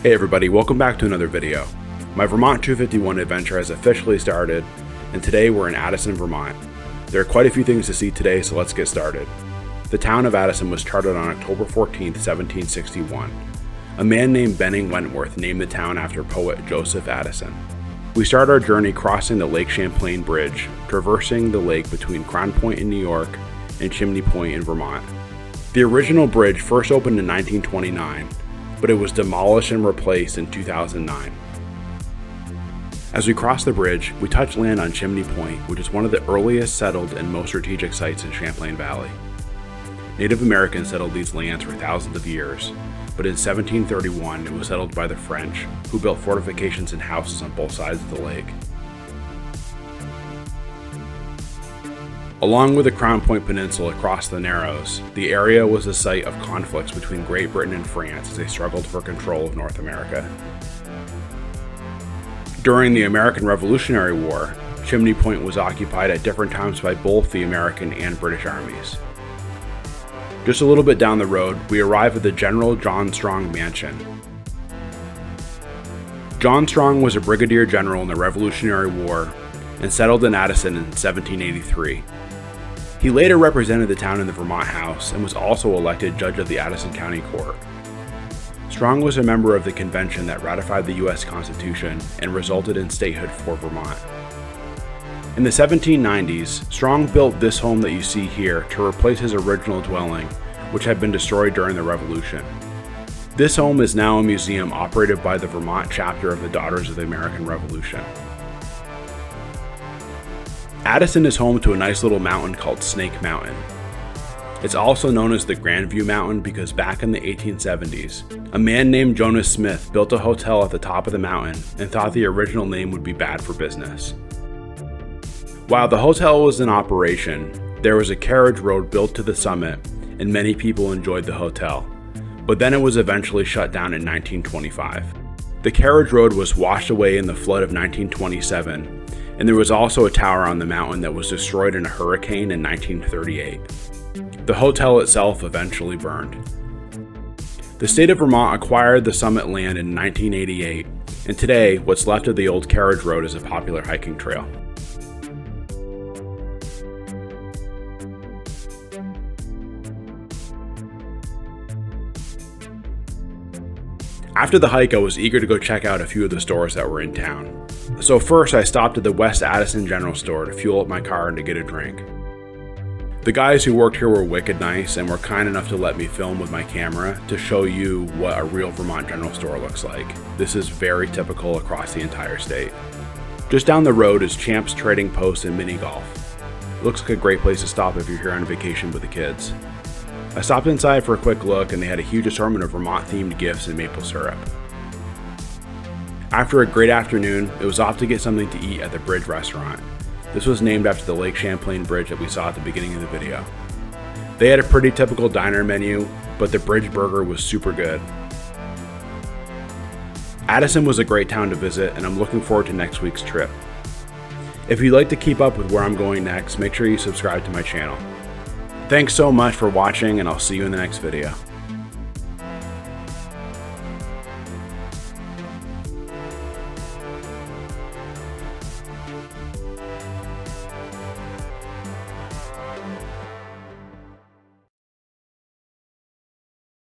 Hey everybody, welcome back to another video. My Vermont 251 adventure has officially started, and today we're in Addison, Vermont. There are quite a few things to see today, so let's get started. The town of Addison was charted on October 14, 1761. A man named Benning Wentworth named the town after poet Joseph Addison. We start our journey crossing the Lake Champlain Bridge, traversing the lake between Crown Point in New York and Chimney Point in Vermont. The original bridge first opened in 1929, but it was demolished and replaced in 2009. As we cross the bridge, we touch land on Chimney Point, which is one of the earliest settled and most strategic sites in Champlain Valley. Native Americans settled these lands for thousands of years, but in 1731 it was settled by the French, who built fortifications and houses on both sides of the lake. Along with the Crown Point Peninsula across the Narrows, the area was the site of conflicts between Great Britain and France as they struggled for control of North America. During the American Revolutionary War, Chimney Point was occupied at different times by both the American and British armies. Just a little bit down the road, we arrive at the General John Strong Mansion. John Strong was a brigadier general in the Revolutionary War and settled in Addison in 1783. He later represented the town in the Vermont House and was also elected judge of the Addison County Court. Strong was a member of the convention that ratified the U.S. Constitution and resulted in statehood for Vermont. In the 1790s, Strong built this home that you see here to replace his original dwelling, which had been destroyed during the Revolution. This home is now a museum operated by the Vermont chapter of the Daughters of the American Revolution. Addison is home to a nice little mountain called Snake Mountain. It's also known as the Grandview Mountain because back in the 1870s, a man named Jonas Smith built a hotel at the top of the mountain and thought the original name would be bad for business. While the hotel was in operation, there was a carriage road built to the summit and many people enjoyed the hotel, but then it was eventually shut down in 1925. The carriage road was washed away in the flood of 1927, and there was also a tower on the mountain that was destroyed in a hurricane in 1938. The hotel itself eventually burned. The state of Vermont acquired the summit land in 1988, and today what's left of the old carriage road is a popular hiking trail. After the hike, I was eager to go check out a few of the stores that were in town. So first I stopped at the West Addison General Store to fuel up my car and to get a drink. The guys who worked here were wicked nice and were kind enough to let me film with my camera to show you what a real Vermont general store looks like. This is very typical across the entire state. Just down the road is Champ's Trading Post and Mini Golf. Looks like a great place to stop if you're here on vacation with the kids. I stopped inside for a quick look and they had a huge assortment of Vermont-themed gifts and maple syrup. After a great afternoon, it was off to get something to eat at the Bridge restaurant. This was named after the Lake Champlain Bridge that we saw at the beginning of the video. They had a pretty typical diner menu, but the Bridge burger was super good. Addison was a great town to visit and I'm looking forward to next week's trip. If you'd like to keep up with where I'm going next, make sure you subscribe to my channel. Thanks so much for watching and I'll see you in the next video.